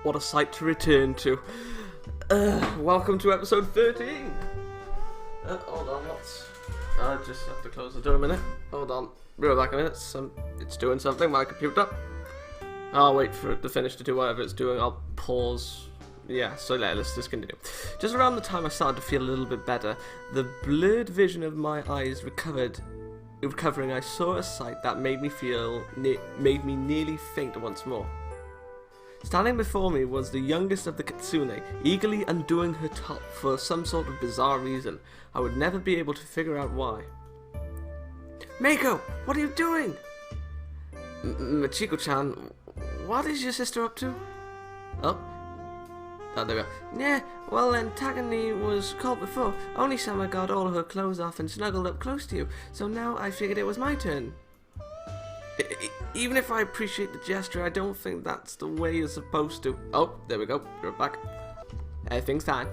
What a sight to return to. Welcome to episode 13. Hold on, I just have to close the door a minute. Hold on, be right back a minute. It's doing something, my computer. I'll wait for it to finish to do whatever it's doing. I'll pause. Yeah, so let's just continue. Just around the time I started to feel a little bit better, the blurred vision of my eyes recovering, I saw a sight that made me nearly faint once more. Standing before me was the youngest of the kitsune, eagerly undoing her top for some sort of bizarre reason. I would never be able to figure out why. Maeko, what are you doing? Machiko-chan, what is your sister up to? Oh, there we go. Yeah, well then, Takani was called before. Oni-sama got all her clothes off and snuggled up close to you, so now I figured it was my turn. Even if I appreciate the gesture, I don't think that's the way you're supposed to. Oh, there we go. You're back. Everything's fine.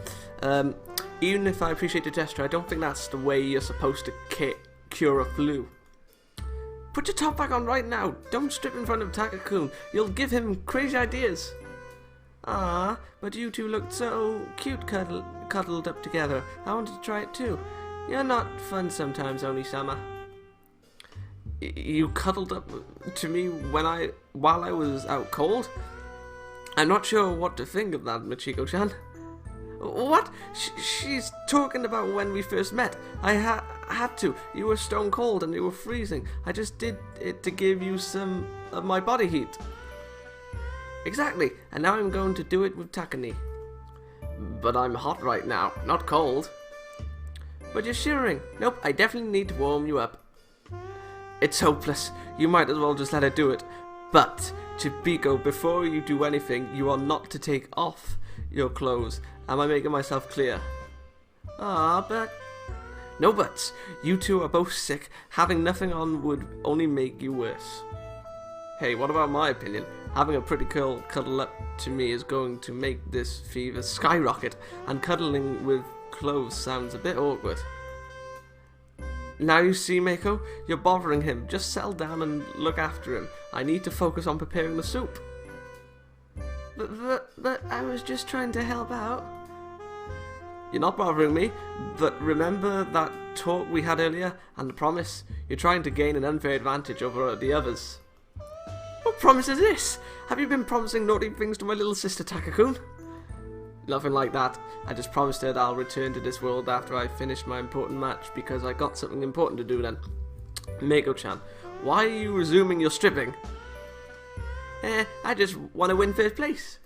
Even if I appreciate the gesture, I don't think that's the way you're supposed to cure a flu. Put your top back on right now. Don't strip in front of Takakun. You'll give him crazy ideas. Ah, but you two looked so cute cuddled up together. I wanted to try it too. You're not fun sometimes, Oni-sama. You cuddled up to me while I was out cold? I'm not sure what to think of that, Machiko-chan. What? She's talking about when we first met. I had to. You were stone cold and you were freezing. I just did it to give you some of my body heat. Exactly, and now I'm going to do it with Takani. But I'm hot right now, not cold. But you're shivering. Nope, I definitely need to warm you up. It's hopeless. You might as well just let her do it. But, Chibiko, before you do anything, you are not to take off your clothes. Am I making myself clear? Ah, but... No buts. You two are both sick. Having nothing on would only make you worse. Hey, what about my opinion? Having a pretty girl cuddle up to me is going to make this fever skyrocket, and cuddling with clothes sounds a bit awkward. Now you see, Maeko, you're bothering him. Just settle down and look after him. I need to focus on preparing the soup. But I was just trying to help out. You're not bothering me, but remember that talk we had earlier and the promise? You're trying to gain an unfair advantage over the others. What promise is this? Have you been promising naughty things to my little sister Takakun? Nothing like that. I just promised her that I'll return to this world after I finish my important match because I got something important to do then. Maeko-chan, why are you resuming your stripping? I just want to win first place.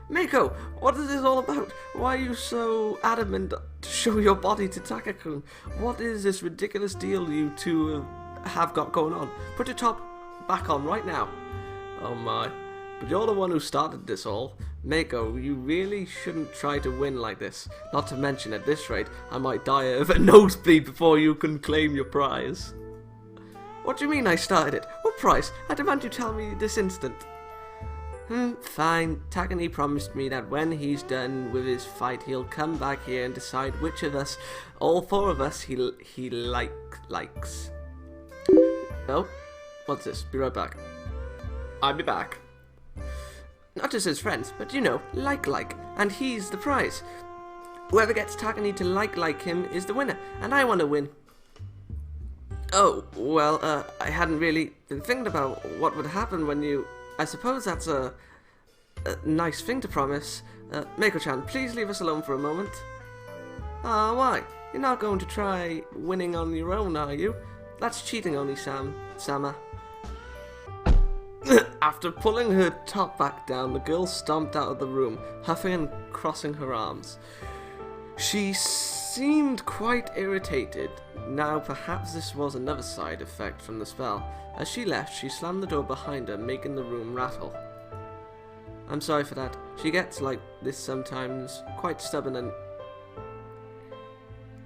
Maeko, what is this all about? Why are you so adamant to show your body to Takakun? What is this ridiculous deal you two have got going on? Put your top back on right now. Oh my. But you're the one who started this all. Maeko, you really shouldn't try to win like this. Not to mention, at this rate, I might die of a nosebleed before you can claim your prize. What do you mean I started it? What prize? I demand you tell me this instant. Fine. Takani promised me that when he's done with his fight, he'll come back here and decide which of us, all four of us, he likes. Oh, what's this? Be right back. I'll be back. Not just his friends, but you know, like, and he's the prize. Whoever gets Takani to like him is the winner, and I want to win. Oh, well, I hadn't really been thinking about what would happen when you... I suppose that's a nice thing to promise. Maeko-chan, please leave us alone for a moment. Ah, why? You're not going to try winning on your own, are you? That's cheating, Oni-sama. After pulling her top back down, the girl stomped out of the room, huffing and crossing her arms. She seemed quite irritated. Now, perhaps this was another side effect from the spell. As she left, she slammed the door behind her, making the room rattle. I'm sorry for that. She gets like this sometimes, quite stubborn and...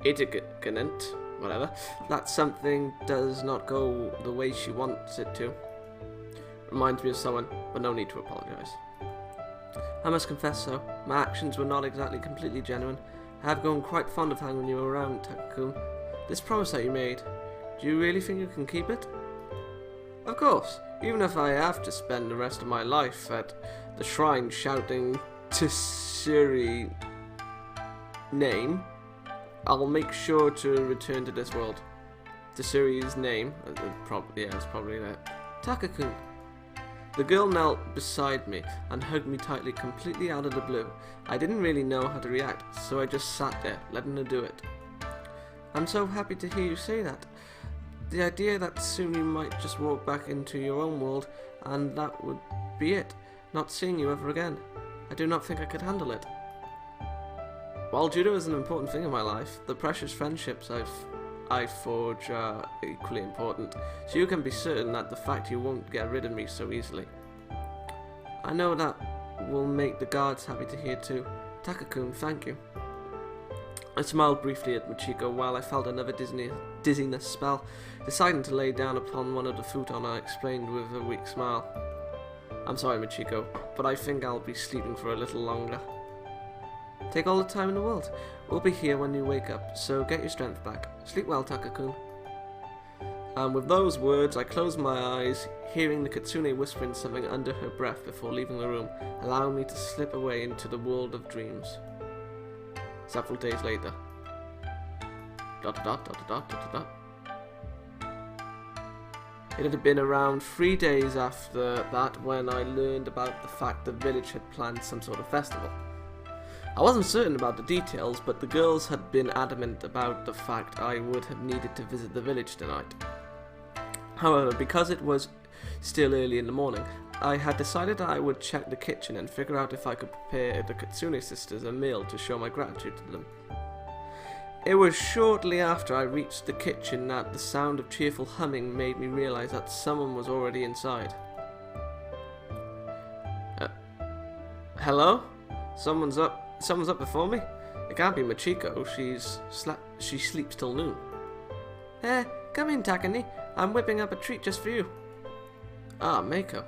ignorant, whatever. That something does not go the way she wants it to. Reminds me of someone, but no need to apologise. I must confess so, my actions were not exactly completely genuine. I have grown quite fond of hanging you around, Takakun. This promise that you made, do you really think you can keep it? Of course, even if I have to spend the rest of my life at the shrine shouting Tsuri name, I'll make sure to return to this world. Tsuri's name, it's probably that. Takakun. The girl knelt beside me and hugged me tightly, completely out of the blue. I didn't really know how to react, so I just sat there, letting her do it. I'm so happy to hear you say that. The idea that soon you might just walk back into your own world, and that would be it, not seeing you ever again. I do not think I could handle it. While judo is an important thing in my life, the precious friendships I forge are equally important, so you can be certain that the fact you won't get rid of me so easily. I know that will make the guards happy to hear too. Takakun, thank you. I smiled briefly at Machiko while I felt another dizziness spell. Deciding to lay down upon one of the futon, I explained with a weak smile. I'm sorry, Machiko, but I think I'll be sleeping for a little longer. Take all the time in the world. We'll be here when you wake up, so get your strength back. Sleep well, Takakun. And with those words, I closed my eyes, hearing the Kitsune whispering something under her breath before leaving the room, allowing me to slip away into the world of dreams. Several days later. ... It had been around 3 days after that when I learned about the fact the village had planned some sort of festival. I wasn't certain about the details, but the girls had been adamant about the fact I would have needed to visit the village tonight. However, because it was still early in the morning, I had decided I would check the kitchen and figure out if I could prepare the Kitsune sisters a meal to show my gratitude to them. It was shortly after I reached the kitchen that the sound of cheerful humming made me realize that someone was already inside. Hello? Someone's up before me? It can't be Machiko. She sleeps till noon. Come in, Takani. I'm whipping up a treat just for you. Ah, Maeko.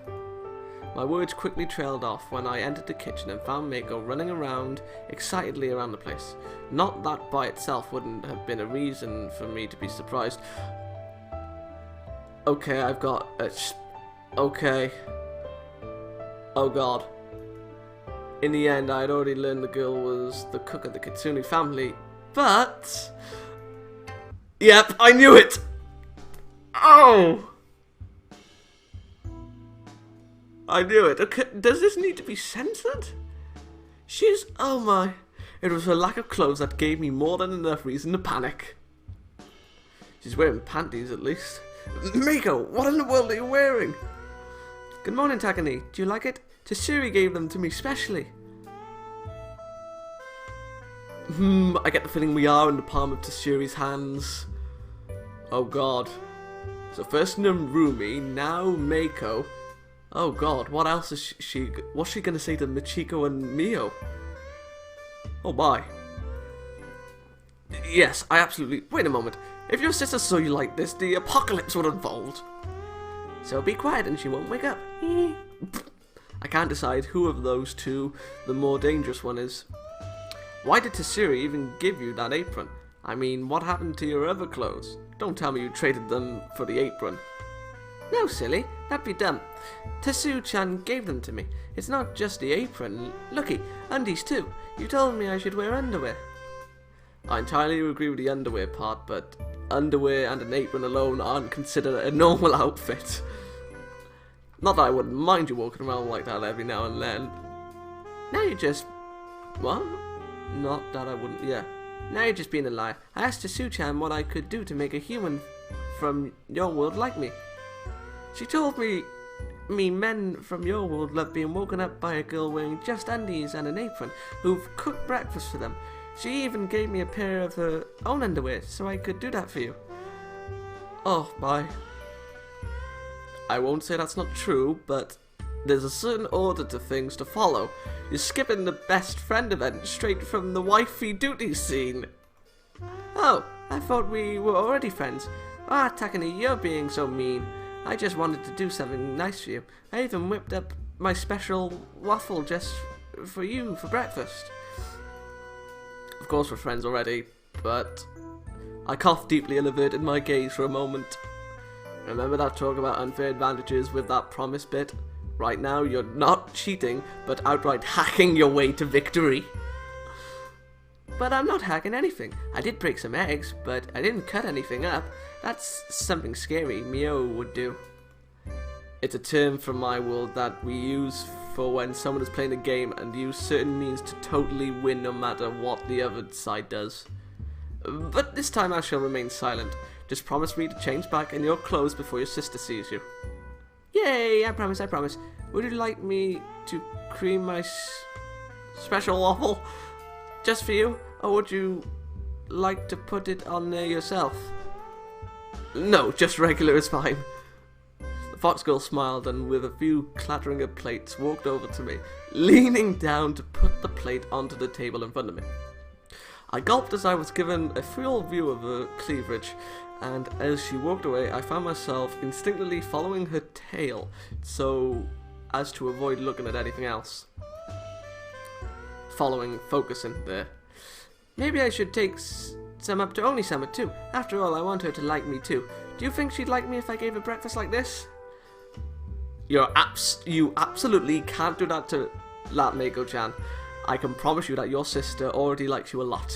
My words quickly trailed off when I entered the kitchen and found Maeko running around excitedly around the place. Not that by itself wouldn't have been a reason for me to be surprised. Okay, I've got a... Okay. Oh god. In the end, I had already learned the girl was the cook of the Kitsune family, but... Yep, I knew it! Oh! I knew it. Okay, does this need to be censored? She's... Oh my. It was her lack of clothes that gave me more than enough reason to panic. She's wearing panties, at least. Maeko, what in the world are you wearing? Good morning, Takani. Do you like it? Tsuri gave them to me specially. I get the feeling we are in the palm of Tsuri's hands. Oh god. So first Narumi, now Maeko. Oh god, what else is what's she gonna say to Machiko and Mio? Oh my. Yes, I absolutely... Wait a moment. If your sister saw you like this, the apocalypse would unfold. So be quiet and she won't wake up. I can't decide who of those two the more dangerous one is. Why did Tsuri even give you that apron? I mean, what happened to your other clothes? Don't tell me you traded them for the apron. No, silly. That'd be dumb. Tetsu-chan gave them to me. It's not just the apron. Looky, undies too. You told me I should wear underwear. I entirely agree with the underwear part, but underwear and an apron alone aren't considered a normal outfit. Not that I wouldn't mind you walking around like that every now and then. Now you're just... What? Not that I wouldn't... Yeah. Now you're just being a liar. I asked Tetsu-chan what I could do to make a human from your world like me. She told me men from your world love being woken up by a girl wearing just undies and an apron who've cooked breakfast for them. She even gave me a pair of her own underwear so I could do that for you. Oh, bye. I won't say that's not true, but there's a certain order to things to follow. You're skipping the best friend event straight from the wifey duty scene. Oh, I thought we were already friends. Ah, Takani, you're being so mean. I just wanted to do something nice for you. I even whipped up my special waffle just for you for breakfast. Of course we're friends already, but... I coughed deeply and averted my gaze for a moment. Remember that talk about unfair advantages with that promise bit? Right now, you're not cheating, but outright hacking your way to victory. But I'm not hacking anything. I did break some eggs, but I didn't cut anything up. That's something scary Maeko would do. It's a term from my world that we use for when someone is playing a game and use certain means to totally win no matter what the other side does. But this time I shall remain silent. Just promise me to change back in your clothes before your sister sees you. Yay, I promise, I promise. Would you like me to cream my special waffle just for you? Or would you like to put it on there yourself? No, just regular is fine. The fox girl smiled and with a few clattering of plates walked over to me, leaning down to put the plate onto the table in front of me. I gulped as I was given a full view of her cleavage, and as she walked away I found myself instinctively following her tail so as to avoid looking at anything else. Focusing there. Maybe I should take some up to Onisama too. After all, I want her to like me too. Do you think she'd like me if I gave her breakfast like this? You absolutely can't do that to Maeko-chan. I can promise you that your sister already likes you a lot.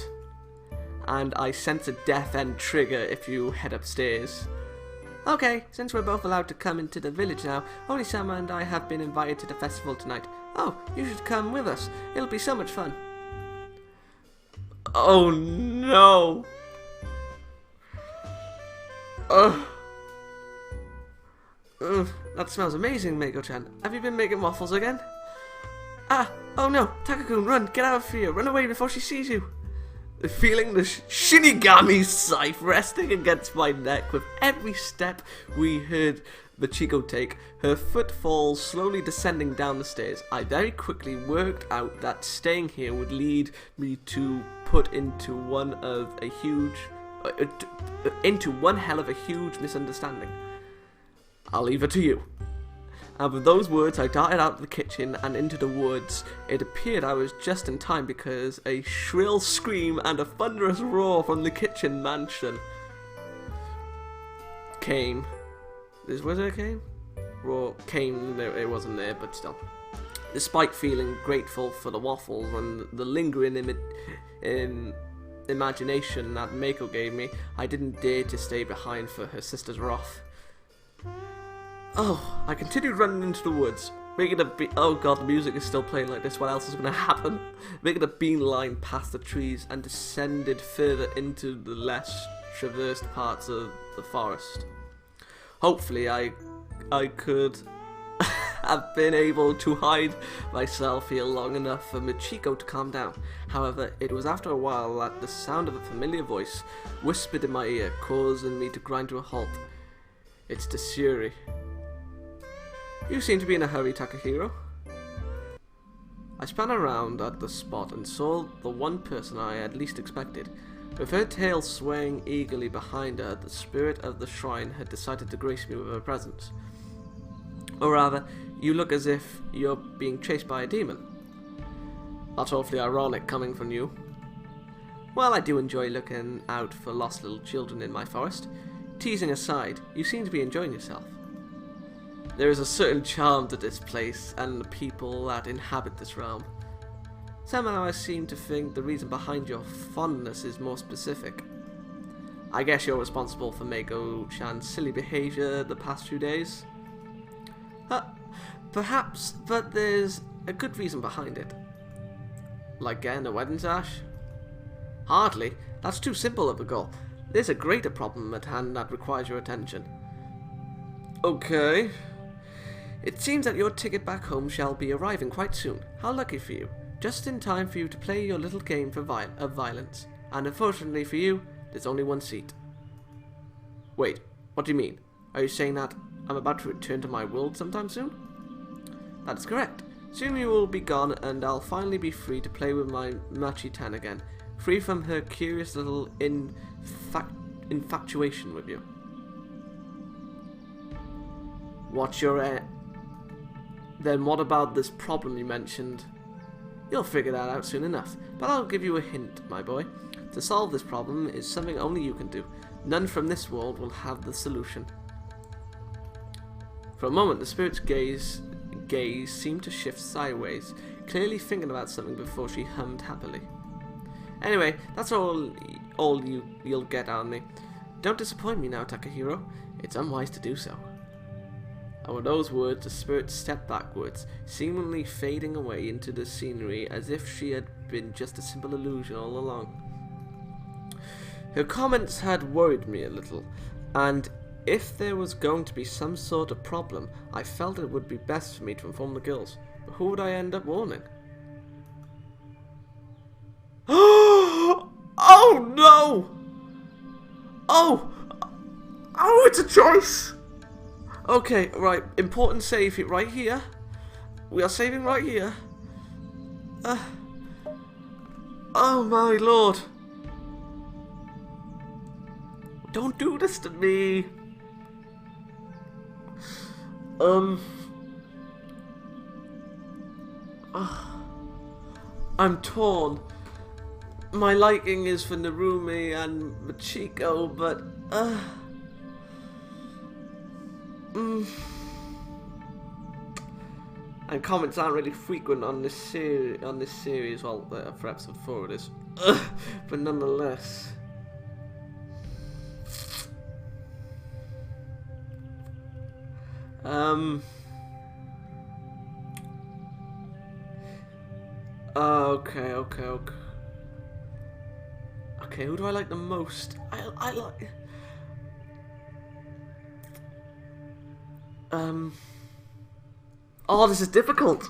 And I sense a death end trigger if you head upstairs. Okay, since we're both allowed to come into the village now, Onisama and I have been invited to the festival tonight. Oh, you should come with us. It'll be so much fun. Oh no! Ugh. Ugh, that smells amazing, Maeko-chan. Have you been making waffles again? Ah! Oh no! Takakun, run! Get out of here! Run away before she sees you! Feeling the Shinigami scythe resting against my neck with every step we heard Michiko take, her footfalls slowly descending down the stairs, I very quickly worked out that staying here would lead me to put into one hell of a huge misunderstanding. I'll leave it to you. And with those words, I darted out of the kitchen and into the woods. It appeared I was just in time because a shrill scream and a thunderous roar from the kitchen mansion came. Was it came? Roar came, it wasn't there, but still. Despite feeling grateful for the waffles and the lingering imagination that Maeko gave me, I didn't dare to stay behind for her sister's wrath. Oh, I continued running into the woods, making oh god, the music is still playing like this, what else is going to happen? Making a beeline past the trees and descended further into the less traversed parts of the forest. Hopefully I could have been able to hide myself here long enough for Michiko to calm down. However, it was after a while that the sound of a familiar voice whispered in my ear, causing me to grind to a halt. It's Tsuri. You seem to be in a hurry, Takahiro. I span around at the spot and saw the one person I had least expected. With her tail swaying eagerly behind her, the spirit of the shrine had decided to grace me with her presence. Or rather, you look as if you're being chased by a demon. That's awfully ironic coming from you. Well, I do enjoy looking out for lost little children in my forest. Teasing aside, you seem to be enjoying yourself. There is a certain charm to this place and the people that inhabit this realm. Somehow I seem to think the reason behind your fondness is more specific. I guess you're responsible for Maeko-chan's silly behaviour the past few days? Perhaps, but there's a good reason behind it. Like getting a wedding sash? Hardly. That's too simple of a goal. There's a greater problem at hand that requires your attention. Okay. It seems that your ticket back home shall be arriving quite soon. How lucky for you. Just in time for you to play your little game of violence. And unfortunately for you, there's only one seat. Wait, what do you mean? Are you saying that I'm about to return to my world sometime soon? That is correct. Soon you will be gone and I'll finally be free to play with my Machi-tan again. Free from her curious little infatuation with you. What's your Then what about this problem you mentioned? You'll figure that out soon enough, but I'll give you a hint, my boy. To solve this problem is something only you can do. None from this world will have the solution. For a moment, the spirit's gaze gaze seemed to shift sideways, clearly thinking about something before she hummed happily. Anyway, that's all you'll get out of me. Don't disappoint me now, Takahiro. It's unwise to do so. And with those words, the spirit stepped backwards, seemingly fading away into the scenery as if she had been just a simple illusion all along. Her comments had worried me a little, and if there was going to be some sort of problem, I felt it would be best for me to inform the girls. But who would I end up warning? Oh no! Oh, it's a choice! Okay, right, important save right here. We are saving right here. Oh my lord. Don't do this to me. I'm torn. My liking is for Narumi and Machiko, but and comments aren't really frequent on this series. Well, for episode 4 it is, but nonetheless. Okay. Okay, who do I like the most? I like. Oh, this is difficult.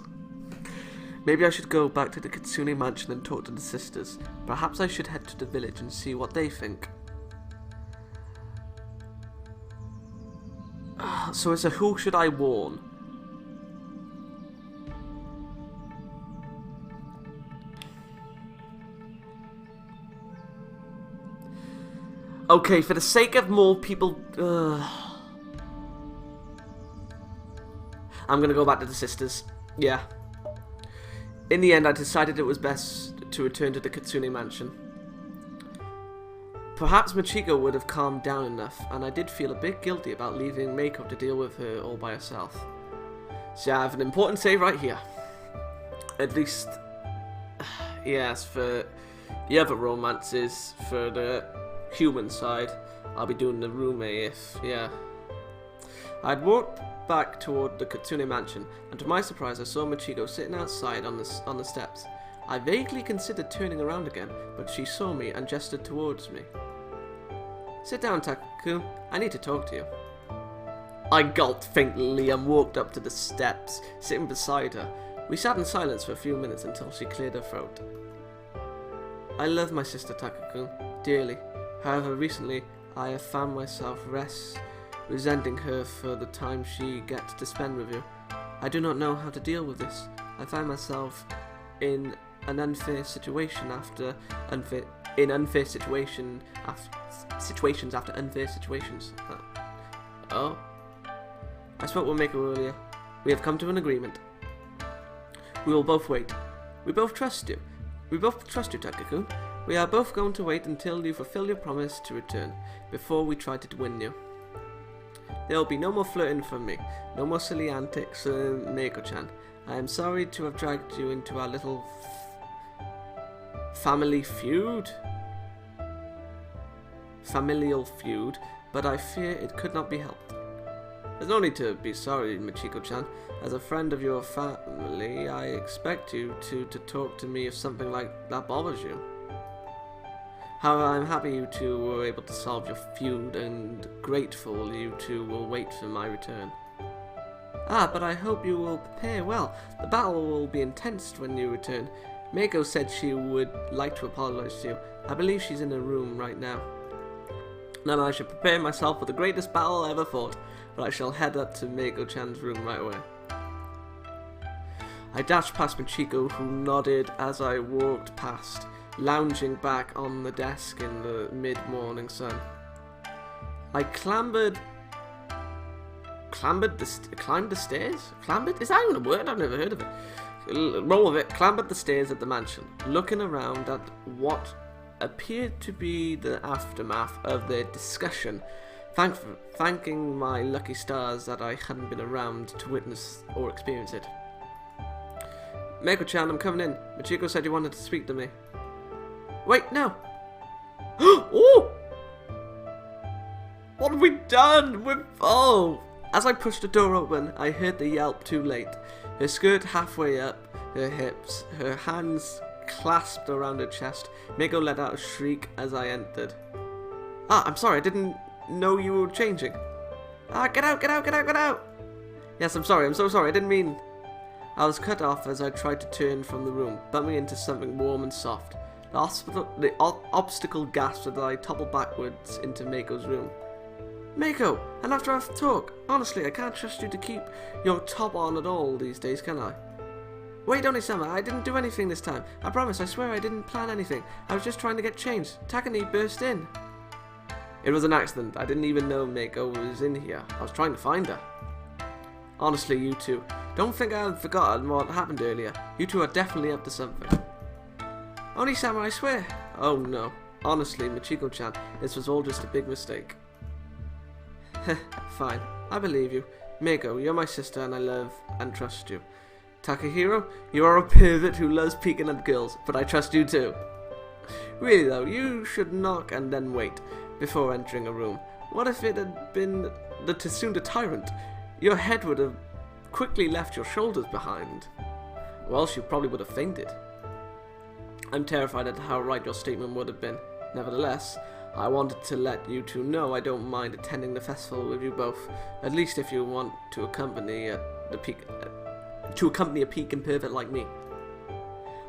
Maybe I should go back to the Kitsune mansion and talk to the sisters. Perhaps I should head to the village and see what they think. So it's a who should I warn? Okay, for the sake of more people... I'm gonna go back to the sisters. Yeah. In the end, I decided it was best to return to the Kitsune mansion. Perhaps Machiko would have calmed down enough, and I did feel a bit guilty about leaving Maeko to deal with her all by herself. So I have an important save right here. At least, yes, for the other romances, for the human side, I'll be doing the roommate if, yeah. I'd walked back toward the Kitsune mansion, and to my surprise I saw Machiko sitting outside on the steps. I vaguely considered turning around again, but she saw me and gestured towards me. Sit down, Takakun. I need to talk to you. I gulped faintly and walked up to the steps, sitting beside her. We sat in silence for a few minutes until she cleared her throat. I love my sister Takakun dearly. However, recently I have found myself resenting her for the time she gets to spend with you. I do not know how to deal with this. I find myself in an unfair situation after situations after unfair situations. Oh. I spoke with Maeko earlier. We have come to an agreement. We will both wait. We both trust you. We both trust you, Takakun. We are both going to wait until you fulfill your promise to return, before we try to win you. There will be no more flirting from me, no more silly antics from Maeko-chan. I am sorry to have dragged you into our little family feud? Familial feud, but I fear it could not be helped. There's no need to be sorry, Machiko-chan. As a friend of your family, I expect you to talk to me if something like that bothers you. However, I'm happy you two were able to solve your feud and grateful you two will wait for my return. But I hope you will prepare well. The battle will be intense when you return. Maeko said she would like to apologize to you. I believe she's in her room right now. Then I should prepare myself for the greatest battle I ever fought, but I shall head up to Maeko-chan's room right away. I dashed past Machiko, who nodded as I walked past, lounging back on the desk in the mid-morning sun. I climbed the stairs? Clambered? Is that even a word? I've never heard of it. Roll of it. Clambered the stairs at the mansion, looking around at what appeared to be the aftermath of their discussion. thanking my lucky stars that I hadn't been around to witness or experience it. Maeko-chan, I'm coming in. Machiko said you wanted to speak to me. Wait, no. Oh! What have we done? Oh! As I pushed the door open, I heard the yelp too late. Her skirt halfway up her hips, her hands clasped around her chest. Maeko let out a shriek as I entered. I'm sorry, I didn't know you were changing. Get out, get out, get out, get out! Yes, I'm sorry, I'm so sorry, I didn't mean... I was cut off as I tried to turn from the room, bumping into something warm and soft. The obstacle gasped as I toppled backwards into Mako's room. Maeko, and after our talk, honestly, I can't trust you to keep your top on at all these days, can I? Wait, Oni-sama, I didn't do anything this time. I promise, I swear I didn't plan anything. I was just trying to get changed. Takane burst in. It was an accident. I didn't even know Maeko was in here. I was trying to find her. Honestly, you two, don't think I've forgotten what happened earlier. You two are definitely up to something. Oni-sama, I swear. Oh no. Honestly, Machiko-chan, this was all just a big mistake. Fine, I believe you. Maeko, you're my sister and I love and trust you. Takahiro, you are a pervert who loves peeking at girls, but I trust you too. Really though, you should knock and then wait before entering a room. What if it had been the Tsunda tyrant? Your head would have quickly left your shoulders behind. Well, she probably would have fainted. I'm terrified at how right your statement would have been. Nevertheless, I wanted to let you two know I don't mind attending the festival with you both, at least if you want to accompany a peeking pervert like me.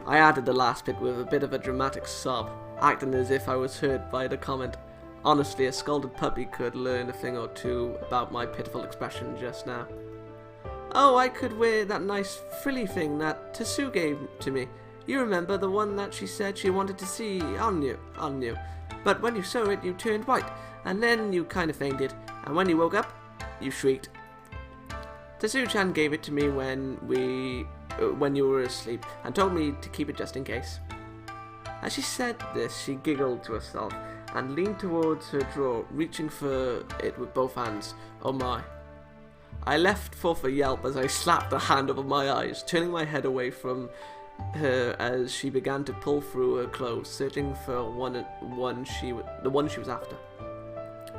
I added the last bit with a bit of a dramatic sob, acting as if I was hurt by the comment. Honestly, a scalded puppy could learn a thing or two about my pitiful expression just now. Oh, I could wear that nice frilly thing that Tetsu gave to me. You remember the one that she said she wanted to see on you. But when you saw it, you turned white, and then you kind of fainted, and when you woke up, you shrieked. Tetsu-chan gave it to me when you were asleep, and told me to keep it just in case. As she said this, she giggled to herself, and leaned towards her drawer, reaching for it with both hands. Oh my. I left forth a yelp as I slapped a hand over my eyes, turning my head away from her as she began to pull through her clothes, searching for the one she was after.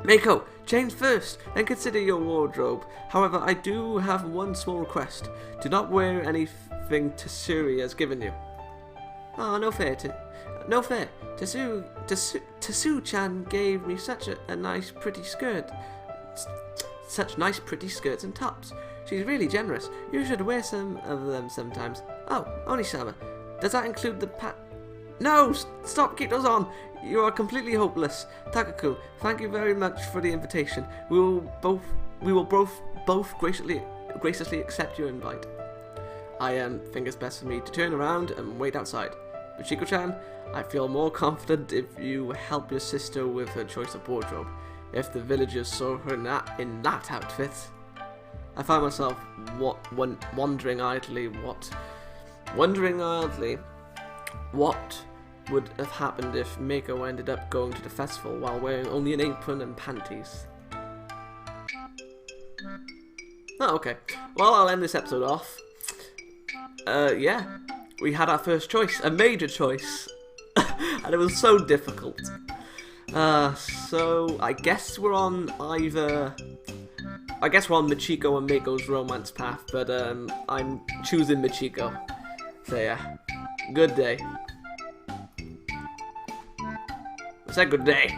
Maeko, change first, then consider your wardrobe. However, I do have one small request. Do not wear anything Tsuri has given you. Ah, no fair. Tetsu-chan gave me such a nice pretty skirt. Such nice pretty skirts and tops. She's really generous. You should wear some of them sometimes. Oh, Oni-sama, does that include the No! Stop! Keep those on! You are completely hopeless. Takaku, thank you very much for the invitation. We will both graciously accept your invite. I think it's best for me to turn around and wait outside. Machiko-chan, I feel more confident if you help your sister with her choice of wardrobe. If the villagers saw her in that outfit... I found myself wondering idly what would have happened if Maeko ended up going to the festival while wearing only an apron and panties. Oh, okay. Well, I'll end this episode off. Yeah. We had our first choice. A major choice. And it was so difficult. So, I guess we're on Machiko and Mako's romance path, but I'm choosing Machiko. So yeah, good day. I said good day.